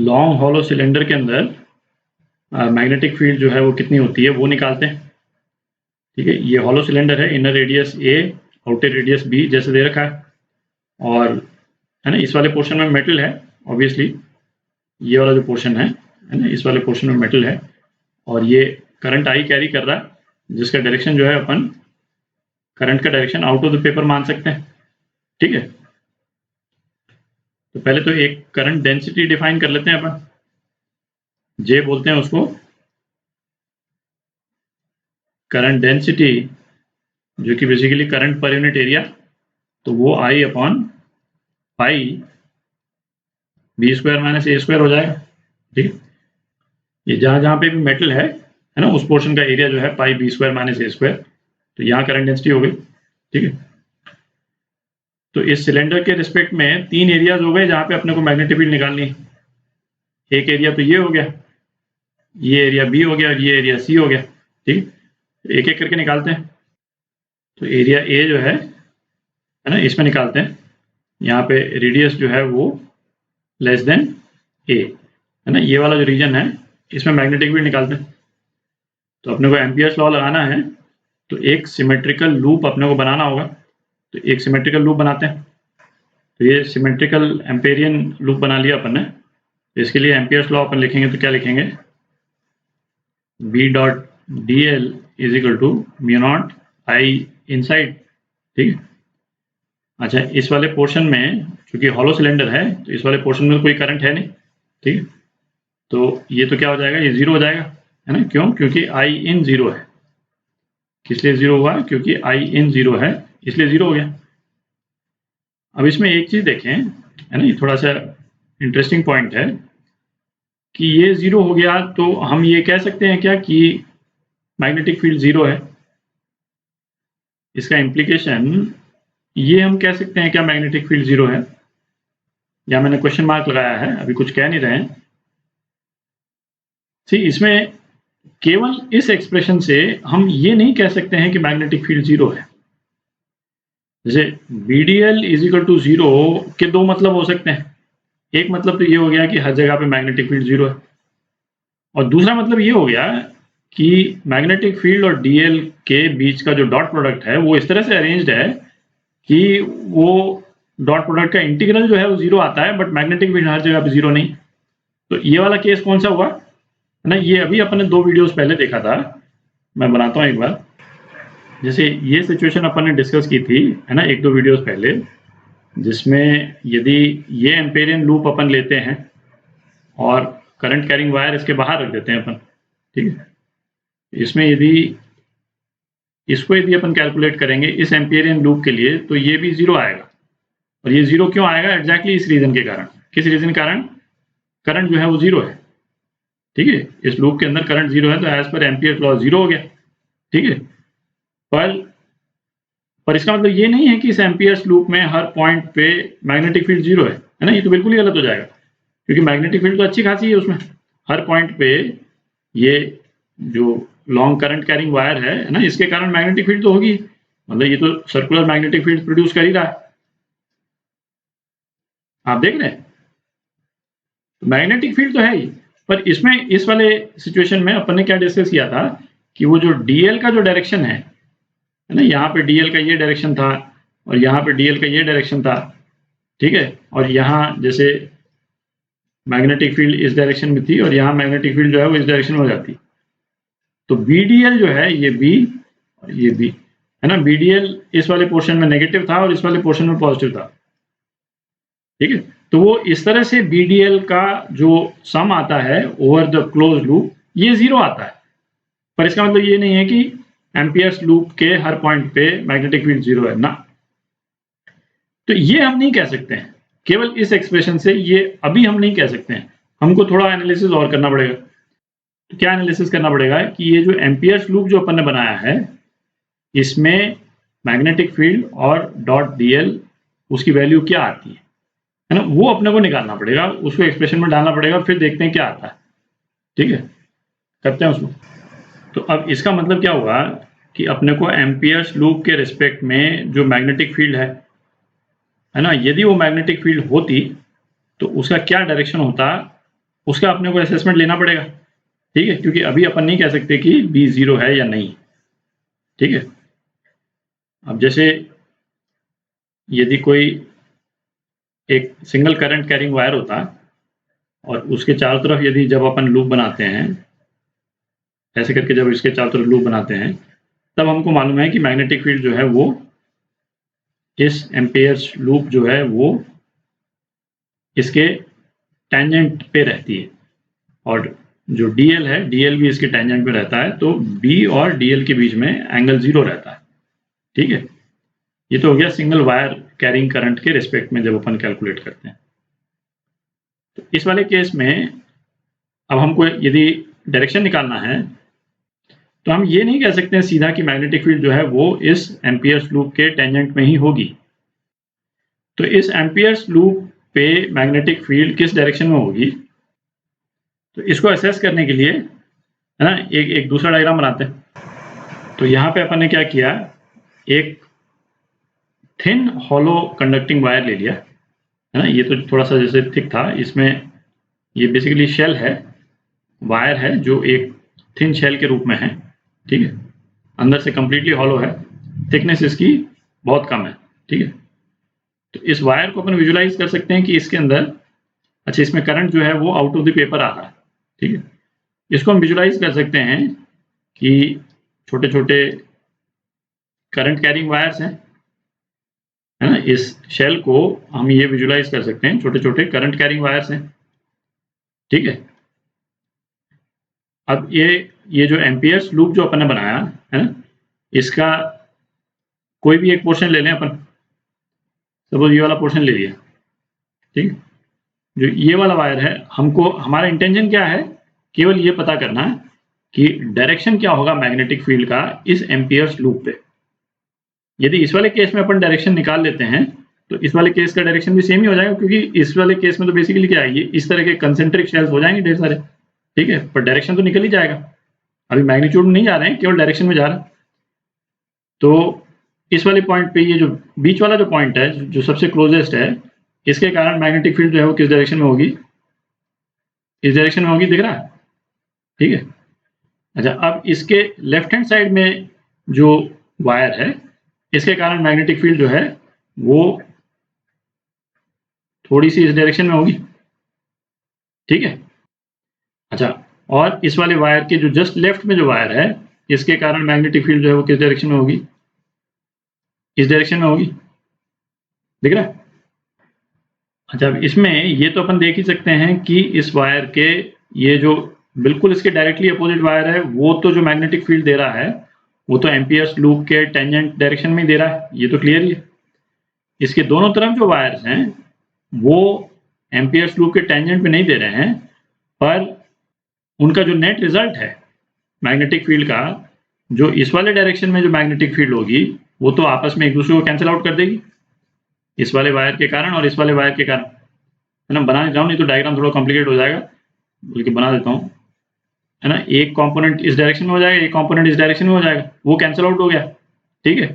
Long hollow cylinder के अंदर magnetic field जो है वो कितनी होती है वो निकालते हैं। ठीक है, ये हॉलो सिलेंडर है, इनर रेडियस ए, आउटर रेडियस बी जैसे दे रखा है, और है ना इस वाले पोर्शन में मेटल है ऑब्वियसली, ये वाला जो पोर्शन है ना, इस वाले पोर्शन में मेटल है, और ये करंट आई कैरी कर रहा है, जिसका डायरेक्शन जो है अपन करंट का direction out of the paper मान सकते हैं। ठीक है, तो पहले तो एक करंट डेंसिटी डिफाइन कर लेते हैं अपन, जे बोलते हैं उसको, करंट डेंसिटी जो कि basically current per unit area, तो वो I upon pi B square minus A square हो जाएगा। ठीक है, ये जहां पे भी मेटल है ना, उस पोर्शन का एरिया जो है पाई B square minus A square, तो यहाँ करंट डेंसिटी हो गई। ठीक है, तो इस सिलेंडर के रिस्पेक्ट में 3 एरियाज हो गए जहां पे अपने को मैग्नेटिक फील्ड निकालनी है। एक एरिया तो ये हो गया, ये एरिया बी हो गया, और ये एरिया सी हो गया। ठीक, एक एक करके निकालते हैं। तो एरिया ए जो है ना, इसमें निकालते हैं। यहाँ पे रेडियस जो है वो लेस देन ए है ना, ये वाला जो रीजन है इसमें मैग्नेटिक फील्ड निकालते हैं। तो अपने को एम्पियर्स लॉ लगाना है, तो एक सिमेट्रिकल लूप अपने को बनाना होगा, तो एक सिमेट्रिकल लूप बनाते हैं। तो ये सिमेट्रिकल एम्पेरियन लूप बना लिया अपन ने। तो इसके लिए एम्पियर्स लॉ अपन लिखेंगे, तो क्या लिखेंगे, B dot D L is equal to mu naught I inside. ठीक है, अच्छा इस वाले पोर्शन में चूंकि हॉलो सिलेंडर है, तो इस वाले पोर्शन में कोई करंट है नहीं। ठीक है, तो ये तो क्या हो जाएगा, ये जीरो हो जाएगा, है ना, क्यों, क्योंकि आई इन जीरो है। किस लिए जीरो हुआ, क्योंकि आई इन जीरो है, इसलिए जीरो हो गया। अब इसमें एक चीज देखें, है ना, ये थोड़ा सा इंटरेस्टिंग पॉइंट है कि ये जीरो हो गया, तो हम ये कह सकते हैं क्या कि मैग्नेटिक फील्ड जीरो है। इसका इम्प्लीकेशन ये हम कह सकते हैं क्या मैग्नेटिक फील्ड जीरो है, या मैंने क्वेश्चन मार्क लगाया है, अभी कुछ कह नहीं रहे हैं। ठीक, इसमें केवल इस एक्सप्रेशन से हम ये नहीं कह सकते हैं कि मैग्नेटिक फील्ड जीरो है। जैसे BDL is equal to zero के दो मतलब हो सकते हैं। एक मतलब तो ये हो गया कि हर जगह पे मैग्नेटिक फील्ड जीरो है, और दूसरा मतलब ये हो गया कि मैग्नेटिक फील्ड और DL के बीच का जो डॉट प्रोडक्ट है वो इस तरह से अरेंज्ड है कि वो डॉट प्रोडक्ट का इंटीग्रल जो है वो जीरो आता है, बट मैग्नेटिक फील्ड हर जगह पे जीरो नहीं। तो ये वाला केस कौन सा हुआ है ना, ये अभी अपन ने 2 वीडियोस पहले देखा था, मैं बनाता हूँ एक बार। जैसे ये सिचुएशन अपन ने डिस्कस की थी, है ना, 1-2 वीडियोस पहले, जिसमें यदि ये एम्पेरियन लूप अपन लेते हैं और करंट कैरिंग वायर इसके बाहर रख देते हैं अपन। ठीक है, इसमें यदि इसको यदि अपन कैलकुलेट करेंगे इस एम्पेरियन लूप के लिए, तो ये भी जीरो आएगा। और ये जीरो क्यों आएगा, एग्जैक्टली इस रीजन के कारण। किस रीजन के कारण, करंट जो है वो जीरो है। ठीक है, इस लूप के अंदर करंट जीरो है, तो as per Ampere's law zero हो गया। ठीक है, पर इसका मतलब ये नहीं है कि इस एम्पियर्स लूप में हर पॉइंट पे मैग्नेटिक फील्ड जीरो है ना, ये तो बिल्कुल ही गलत हो जाएगा, क्योंकि मैग्नेटिक फील्ड तो अच्छी खासी है उसमें, हर पॉइंट पे ये जो लॉन्ग करंट कैरिंग वायर है ना, इसके कारण मैग्नेटिक फील्ड तो होगी, मतलब ये तो सर्कुलर मैग्नेटिक फील्ड प्रोड्यूस कर ही रहा है। आप देख रहे हैं, मैग्नेटिक फील्ड तो है ही, पर इसमें इस वाले सिचुएशन में अपन ने क्या डिस्कस किया था कि वो जो डीएल का जो डायरेक्शन है ना, यहाँ पे डीएल का ये डायरेक्शन था और यहाँ पे डीएल का ये डायरेक्शन था। ठीक है, और यहाँ जैसे मैग्नेटिक फील्ड इस डायरेक्शन में थी और यहाँ मैग्नेटिक फील्ड जो है वो इस डायरेक्शन में हो जाती, तो BDL जो है ये B और ये B है ना, BDL इस वाले पोर्शन में नेगेटिव था और इस वाले पोर्शन में पॉजिटिव था। ठीक है, तो वो इस तरह से BDL का जो सम आता है ओवर द क्लोज लूप ये जीरो आता है, पर इसका मतलब ये नहीं है कि एम्पियर्स लूप के हर पॉइंट पे मैग्नेटिक फील्ड जीरो है ना। तो ये हम नहीं कह सकते हैं, केवल इस एक्सप्रेशन से ये अभी हम नहीं कह सकते हैं, हमको थोड़ा एनालिसिस और करना पड़ेगा। तो क्या एनालिसिस करना पड़ेगा कि ये जो एम्पियर्स लूप जो अपन ने बनाया है, इसमें मैग्नेटिक फील्ड और डॉट DL उसकी वैल्यू क्या आती है ना, वो अपने को निकालना पड़ेगा, उसको एक्सप्रेशन में डालना पड़ेगा, फिर देखते हैं क्या आता है। ठीक है, करते हैं उसको। तो अब इसका मतलब क्या हुआ कि अपने को एम्पियर्स लूप के रिस्पेक्ट में जो मैग्नेटिक फील्ड है ना, यदि वो मैग्नेटिक फील्ड होती तो उसका क्या डायरेक्शन होता उसका अपने को असेसमेंट लेना पड़ेगा, ठीक है, क्योंकि अभी अपन नहीं कह सकते कि B 0 है या नहीं, ठीक है। अब जैसे यदि कोई एक सिंगल करंट कैरिंग वायर होता और उसके चारों तरफ यदि जब अपन लूप बनाते हैं, ऐसे करके जब इसके चारों तरफ लूप बनाते हैं, तब हमको मालूम है कि मैग्नेटिक फील्ड जो है वो इस एम्पेयर्स लूप जो है वो इसके टेंजेंट पे रहती है, और जो DL है, DL भी इसके टेंजेंट पे रहता है, तो B और DL के बीच में एंगल 0 रहता है, ठीक है। ये तो हो गया सिंगल वायर कैरिंग करंट के रिस्पेक्ट में जब अपन कैलकुलेट करते हैं। तो इस वाले केस में अब हमको यदि डायरेक्शन निकालना है, तो हम ये नहीं कह सकते हैं सीधा कि मैग्नेटिक फील्ड जो है वो इस एम्पियर्स लूप के टेंजेंट में ही होगी। तो इस एम्पियर्स लूप पे मैग्नेटिक फील्ड किस डायरेक्शन में होगी, तो इसको असेस करने के लिए है ना एक दूसरा डायग्राम बनाते हैं। तो यहाँ पे अपन ने क्या किया, एक थिन हॉलो कंडक्टिंग वायर ले लिया, है ना। ये तो थोड़ा सा जैसे थिक था, इसमें ये बेसिकली शेल है, वायर है जो एक थिन शेल के रूप में है, ठीक है। अंदर से कंप्लीटली हॉलो है, थिकनेस इसकी बहुत कम है, ठीक है। तो इस वायर को अपन विजुलाइज कर सकते हैं कि इसके अंदर, अच्छा, इसमें करंट जो है वो आउट ऑफ द पेपर आ रहा है, ठीक है। इसको हम विजुलाइज कर सकते हैं कि छोटे छोटे करंट कैरिंग वायर्स हैं, है ना। इस शेल को हम ये विजुलाइज कर सकते हैं, छोटे छोटे करंट कैरिंग वायर्स हैं, ठीक है। अब ये जो एम्पियर्स लूप जो अपन ने बनाया है ना, इसका कोई भी एक पोर्शन ले लें अपन, सपोज ये वाला पोर्शन ले लिया, ठीक है। जो ये वाला वायर है, हमको हमारा इंटेंशन क्या है, केवल ये पता करना है कि डायरेक्शन क्या होगा मैग्नेटिक फील्ड का इस एम्पियर्स लूप पे। यदि इस वाले केस में अपन डायरेक्शन निकाल लेते हैं, तो इस वाले केस का डायरेक्शन भी सेम ही हो जाएगा, क्योंकि इस वाले केस में तो बेसिकली क्या है, ये इस तरह के कंसेंट्रिक शेल्स हो जाएंगे ढेर सारे, ठीक है, पर डायरेक्शन तो निकल ही जाएगा। अभी मैग्नीट्यूड में नहीं जा रहे हैं, केवल डायरेक्शन में जा रहे हैं। तो इस वाले पॉइंट पे ये जो बीच वाला जो पॉइंट है, जो सबसे क्लोजेस्ट है, इसके कारण मैग्नेटिक फील्ड जो है वो किस डायरेक्शन में होगी, इस डायरेक्शन में होगी, दिख रहा है, ठीक है। अच्छा, अब इसके लेफ्ट हैंड साइड में जो वायर है, इसके कारण मैग्नेटिक फील्ड जो है वो थोड़ी सी इस डायरेक्शन में होगी, ठीक है। अच्छा, और इस वाले वायर के जो जस्ट लेफ्ट में जो वायर है, इसके कारण मैग्नेटिक फील्ड जो है वो किस डायरेक्शन में होगी, इस डायरेक्शन में होगी, दिख रहा है। अच्छा, अब इसमें ये तो अपन देख ही सकते हैं कि इस वायर के ये जो बिल्कुल इसके डायरेक्टली अपोजिट वायर है, वो तो जो मैग्नेटिक फील्ड दे रहा है वो तो एम्पियर्स लूप के टेंजेंट डायरेक्शन में ही दे रहा है, ये तो क्लियर ही है। इसके दोनों तरफ जो वायर्स हैं वो एम्पियर्स लूप के टेंजेंट में नहीं दे रहे हैं, पर उनका जो नेट रिजल्ट है मैग्नेटिक फील्ड का, जो इस वाले डायरेक्शन में जो मैग्नेटिक फील्ड होगी वो तो आपस में एक दूसरे को कैंसिल आउट कर देगी, इस वाले वायर के कारण और इस वाले वायर के कारण, है ना। बना देता हूँ, नहीं तो डायग्राम थोड़ा कॉम्प्लिकेट हो जाएगा, बल्कि बना देता हूँ, है ना। एक कंपोनेंट इस डायरेक्शन में हो जाएगा, एक कंपोनेंट इस डायरेक्शन में हो जाएगा, वो कैंसिल आउट हो गया, ठीक है।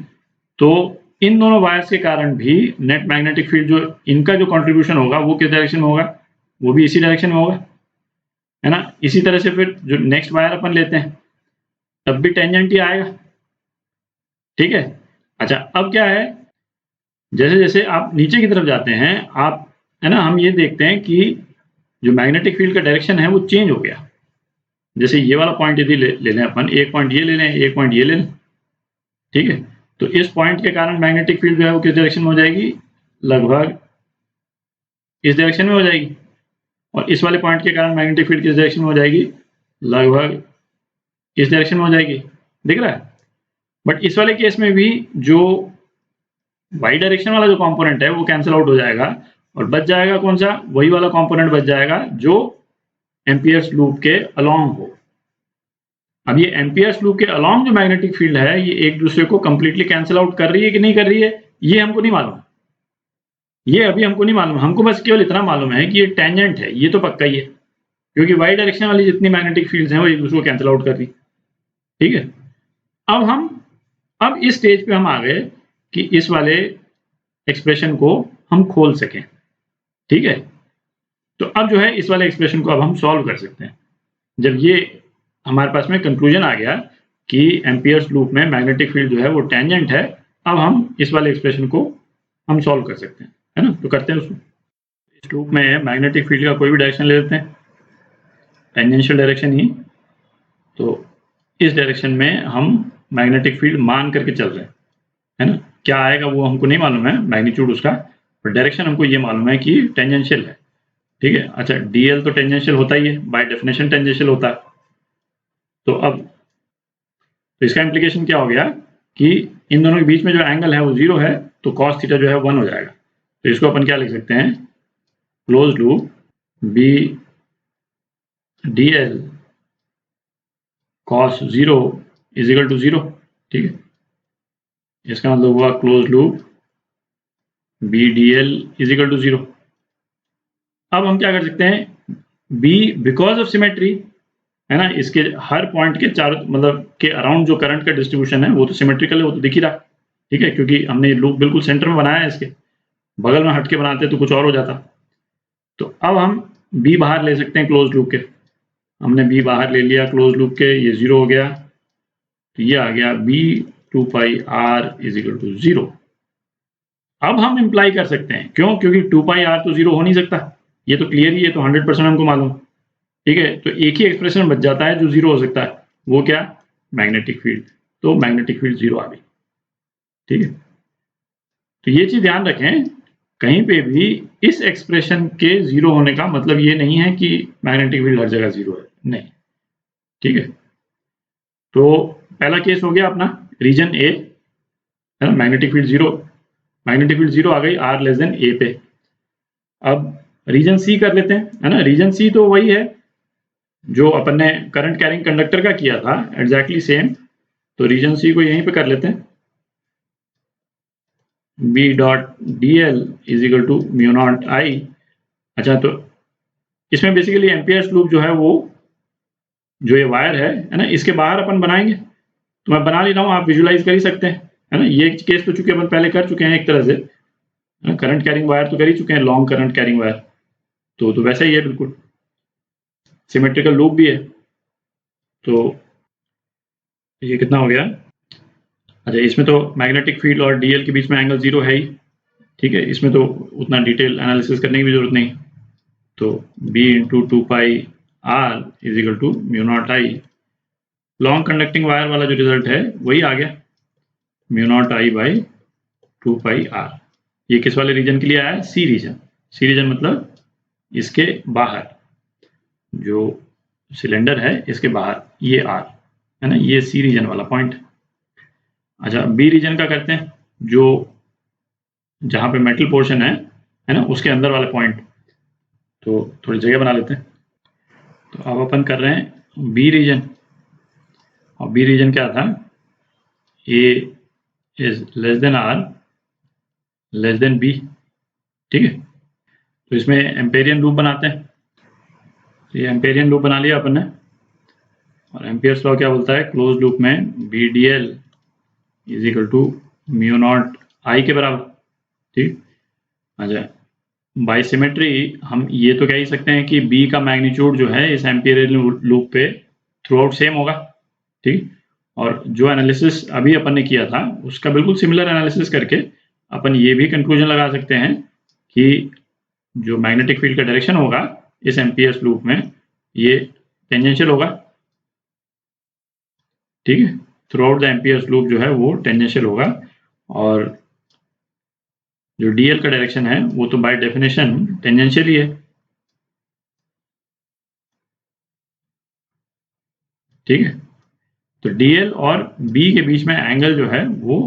तो इन दोनों वायर्स के कारण भी नेट मैग्नेटिक फील्ड जो इनका जो कंट्रीब्यूशन होगा वो किस डायरेक्शन में होगा, वो भी इसी डायरेक्शन में होगा, है ना। इसी तरह से फिर जो नेक्स्ट वायर अपन लेते हैं, तब भी टेंजेंट ही आएगा, ठीक है। अच्छा, अब क्या है, जैसे जैसे आप नीचे की तरफ जाते हैं आप, है ना, हम ये देखते हैं कि जो मैग्नेटिक फील्ड का डायरेक्शन है वो चेंज हो गया। जैसे ये वाला पॉइंट यदि ले लें अपन, एक पॉइंट ये ले लें, एक पॉइंट ये ले लें, ठीक है। तो इस पॉइंट के कारण मैग्नेटिक फील्ड जो है वो किस डायरेक्शन में हो जाएगी, लगभग इस डायरेक्शन में हो जाएगी, और इस वाले पॉइंट के कारण मैग्नेटिक फील्ड किस डायरेक्शन में हो जाएगी, लगभग इस डायरेक्शन में हो जाएगी, दिख रहा है। बट इस वाले केस में भी जो वाई डायरेक्शन वाला जो कंपोनेंट है वो कैंसिल आउट हो जाएगा, और बच जाएगा कौन सा, वही वाला कंपोनेंट बच जाएगा जो एम्पियर्स लूप के अलोंग हो। अब ये एम्पियर्स लूप के अलोंग जो मैग्नेटिक फील्ड है, ये एक दूसरे को कंप्लीटली कैंसिल आउट कर रही है कि नहीं कर रही है, ये हमको नहीं मालूम, ये अभी हमको नहीं मालूम। हमको बस केवल इतना मालूम है कि ये टेंजेंट है, ये तो पक्का ही है, क्योंकि वाई डायरेक्शन वाली जितनी मैग्नेटिक फील्ड्स हैं वो एक दूसरे को कैंसिल आउट कर रही, ठीक है। अब इस स्टेज पे हम आ गए कि इस वाले एक्सप्रेशन को हम खोल सकें, ठीक है। तो अब जो है इस वाले एक्सप्रेशन को अब हम सॉल्व कर सकते हैं। जब ये हमारे पास में कंक्लूजन आ गया कि एम्पियर्स लूप में मैग्नेटिक फील्ड जो है वो टेंजेंट है, अब हम इस वाले एक्सप्रेशन को हम सॉल्व कर सकते हैं, है ना। तो करते हैं उसको। इस लूप में मैग्नेटिक फील्ड का कोई भी डायरेक्शन ले लेते हैं, टेंजेंशियल डायरेक्शन ही। तो इस डायरेक्शन में हम मैग्नेटिक फील्ड मान करके चल रहे हैं, है ना। क्या आएगा वो हमको नहीं मालूम है, मैग्नीट्यूड उसका, पर डायरेक्शन हमको ये मालूम है कि टेंजेंशियल है, ठीक है। अच्छा, डीएल तो टेंजेंशियल होता ही है, बाय डेफिनेशन टेंजेंशियल होता है। तो अब तो इसका इम्प्लीकेशन क्या हो गया कि इन दोनों के बीच में जो एंगल है वो 0 है, तो cos थीटा जो है 1 हो जाएगा। तो इसको अपन क्या लिख सकते हैं, close loop B D L cos 0 is equal to 0, ठीक है। इसका मतलब हुआ close loop B D L is equal to 0। अब हम क्या कर सकते हैं, बी बिकॉज ऑफ सिमेट्री, है ना, इसके हर पॉइंट के चारों मतलब के अराउंड जो करंट का डिस्ट्रीब्यूशन है वो तो सिमेट्रिकल है, वो तो दिख ही रहा, ठीक है, क्योंकि हमने लूप बिल्कुल सेंटर में बनाया है, इसके बगल में हटके बनाते तो कुछ और हो जाता। तो अब हम बी बाहर ले सकते हैं क्लोज लूप के। हमने बी बाहर ले लिया क्लोज लूप के, ये 0 हो गया, तो ये आ गया B 2 pi R is equal to 0। अब हम इम्प्लाई कर सकते हैं, क्यों, क्योंकि 2 पाई आर तो 0 हो नहीं सकता, ये तो क्लियर ही है, तो 100% हमको मालूम, ठीक है। तो एक ही एक्सप्रेशन बच जाता है जो 0 हो सकता है, वो क्या, मैग्नेटिक फील्ड। तो मैग्नेटिक फील्ड 0 आ गई, ठीक है। तो ये चीज ध्यान रखें, कहीं पे भी इस एक्सप्रेशन के 0 होने का मतलब ये नहीं है कि मैग्नेटिक फील्ड हर जगह 0 है, नहीं, ठीक है। तो पहला केस हो गया अपना रीजन ए, है ना, मैग्नेटिक फील्ड 0, मैग्नेटिक फील्ड 0 आ गई आर लेस देन ए पे। अब रीजन सी कर लेते हैं, है ना। रीजन सी तो वही है जो अपन ने करंट कैरिंग कंडक्टर का किया था, एग्जैक्टली सेम। तो रीजन सी को यहीं पे कर लेते हैं, B dot D L is equal to mu naught I. अच्छा, तो इसमें बेसिकली एम्पियर्स लूप जो है वो जो ये वायर है ना, इसके बाहर अपन बनाएंगे। तो मैं बना ले रहा हूँ, आप विजुलाइज कर ही सकते हैं, है ना। ये केस तो चूंकि अपन पहले कर चुके हैं एक तरह से, करंट कैरिंग वायर तो कर ही चुके हैं, लॉन्ग करंट कैरिंग वायर, तो वैसा ही है, बिल्कुल सिमेट्रिकल लूप भी है। तो ये कितना हो गया, अच्छा, इसमें तो मैग्नेटिक फील्ड और डीएल के बीच में एंगल 0 है ही, ठीक है, इसमें तो उतना डिटेल एनालिसिस करने की भी जरूरत नहीं। तो b into 2 pi R is equal to mu naught I, long conducting wire वाला जो रिजल्ट है वही आ गया, mu naught I by 2 pi R. ये किस वाले रीजन के लिए आया है, सी रीजन। सी रीजन मतलब इसके बाहर, जो सिलेंडर है इसके बाहर, ये आर, है ना, ये सी रीजन वाला पॉइंट। अच्छा, बी रीजन का करते हैं, जो जहां पे मेटल पोर्शन है ना, उसके अंदर वाले पॉइंट। तो थोड़ी जगह बना लेते हैं। तो अब अपन कर रहे हैं बी रीजन, और बी रीजन क्या था, A is less than R less than B, ठीक है। तो इसमें एम्पेरियन लूप बनाते हैं। तो ये एम्पेरियन लूप बना लिया अपन ने, और एम्पियर्स लॉ क्या बोलता है, क्लोज लूप में B D L is equal to mu naught I के बराबर, ठीक। अच्छा, बाय सिमेट्री हम ये तो कह ही सकते हैं कि बी का मैग्नीट्यूड जो है इस एम्पियरियन लूप पे थ्रू आउट सेम होगा, ठीक। और जो एनालिसिस अभी अपन ने किया था उसका बिल्कुल सिमिलर एनालिसिस करके अपन ये भी कंक्लूजन लगा सकते हैं कि जो मैग्नेटिक फील्ड का डायरेक्शन होगा इस एम्पियर्स लूप में, ये टेंजेंशियल होगा, ठीक है। Through out the amperes loop जो है वो टेंजेंशियल होगा, और जो डीएल का डायरेक्शन है वो तो बाय डेफिनेशन टेंजेंशियल ही है, ठीक है। तो डीएल और बी के बीच में एंगल जो है वो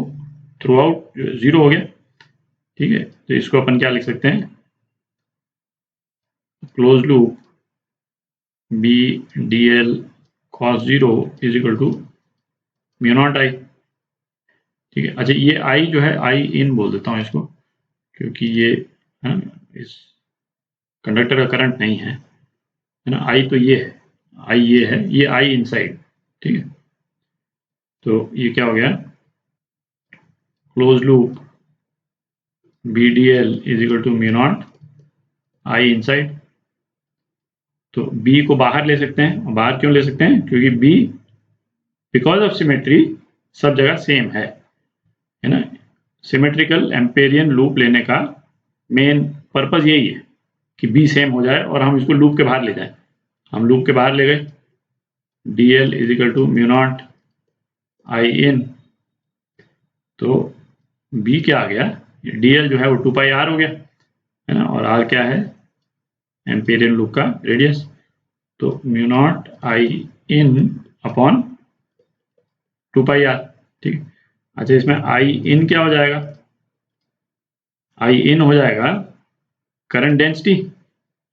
थ्रू आउट 0 हो गया, ठीक है। तो इसको अपन क्या लिख सकते हैं, close loop B D L cos 0 is equal to mu naught I, ठीक है। अच्छा, ये आई जो है, आई इन बोल देता हूँ इसको, क्योंकि ये है ना, इस कंडक्टर का करंट नहीं है ना, आई तो ये है, आई ये है, ये आई इनसाइड, ठीक है। तो ये क्या हो गया, close loop B D L is equal to mu naught I inside, तो b को बाहर ले सकते हैं। और बाहर क्यों ले सकते हैं? क्योंकि b बिकॉज ऑफ सिमेट्री सब जगह सेम है ना। सिमेट्रिकल एम्पेरियन लूप लेने का मेन पर्पज यही है कि b सेम हो जाए और हम इसको लूप के बाहर ले जाए। हम लूप के बाहर ले गए, dl is equal to mu naught I in, तो b क्या आ गया, dl जो है वो 2πr हो गया है ना, और r क्या है, एम्पेरियन लूप का रेडियस, तो mu naught I in upon 2πr। ठीक। अच्छा, इसमें आई इन क्या हो जाएगा? आई इन हो जाएगा करंट डेंसिटी।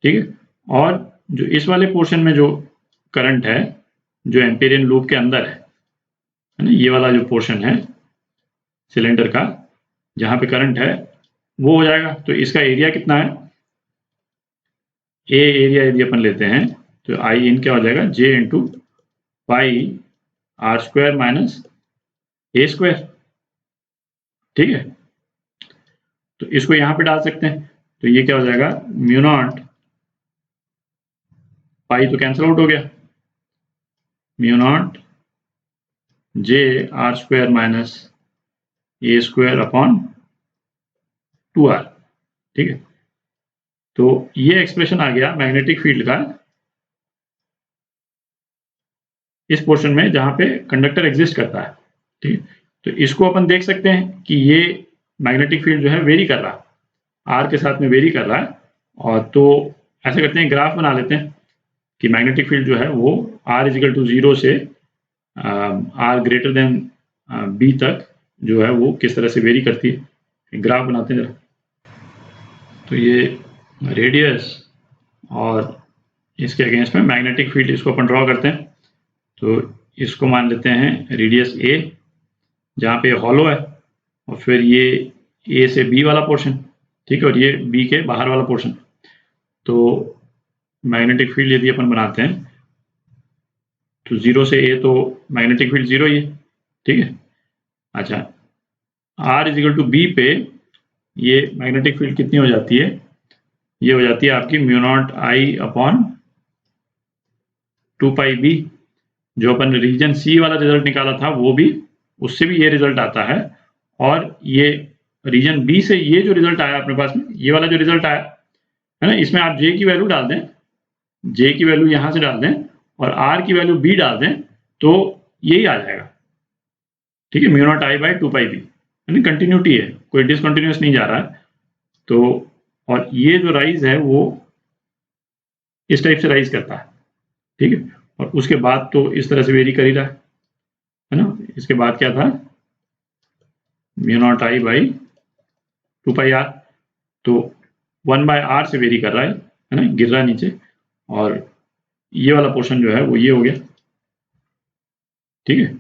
ठीक है। और जो इस वाले पोर्शन में जो करंट है जो एम्पेरियन लूप के अंदर है ना, ये वाला जो पोर्शन है सिलेंडर का जहां पे करंट है वो हो जाएगा। तो इसका एरिया कितना है? ए एरिया यदि अपन लेते हैं तो आई इन क्या हो जाएगा, J into pi R square minus A square. ठीक है। तो इसको यहां पे डाल सकते हैं, तो ये क्या हो जाएगा, म्यू नॉट पाई तो कैंसिल आउट हो गया, mu naught J R square minus A square upon 2r। ठीक है। तो ये एक्सप्रेशन आ गया मैग्नेटिक फील्ड का इस पोर्शन में जहां पे कंडक्टर एग्जिस्ट करता है। ठीक है। तो इसको अपन देख सकते हैं कि ये मैग्नेटिक फील्ड जो है वेरी कर रहा है, आर के साथ में वेरी कर रहा है। और तो ऐसे करते हैं, ग्राफ बना लेते हैं कि मैग्नेटिक फील्ड जो है वो आर इजिकल टू 0 से आर ग्रेटर देन बी तक जो है वो किस तरह से वेरी करती है। ग्राफ बनाते हैं जरा। तो ये रेडियस और इसके अगेंस्ट में मैग्नेटिक फील्ड, इसको अपन ड्रॉ करते हैं। तो इसको मान लेते हैं रेडियस ए, जहाँ पे हॉलो है, और फिर ये ए से बी वाला पोर्शन। ठीक है। और ये बी के बाहर वाला पोर्शन। तो मैग्नेटिक फील्ड यदि अपन बनाते हैं तो 0 से ए, तो मैग्नेटिक फील्ड 0 ही है। ठीक है। अच्छा, आर इजिकल टू बी पे ये मैग्नेटिक फील्ड कितनी हो जाती है, ये हो जाती है आपकी म्यू नॉट आई अपॉन 2πb। जो अपन रीजन सी वाला रिजल्ट निकाला था वो भी, उससे भी ये रिजल्ट आता है। और ये रीजन बी से ये जो रिजल्ट आया अपने पास में, ये वाला जो रिजल्ट आया है ना, इसमें आप जे की वैल्यू डाल दें, जे की वैल्यू यहां से डाल दें और आर की वैल्यू बी डाल दें, तो यही आ जाएगा। ठीक है। Mu naught I by 2πb, यानी कंटिन्यूटी है, कोई डिसकंटिन्यूस नहीं जा रहा है। तो और ये जो राइज है वो इस टाइप से राइज करता है। ठीक है। और उसके बाद तो इस तरह से वेरी कर ही रहा है ना। इसके बाद क्या था, mu naught I by 2πr, तो 1/r से वेरी कर रहा है ना, गिर रहा है नीचे। और ये वाला पोर्शन जो है वो ये हो गया। ठीक है।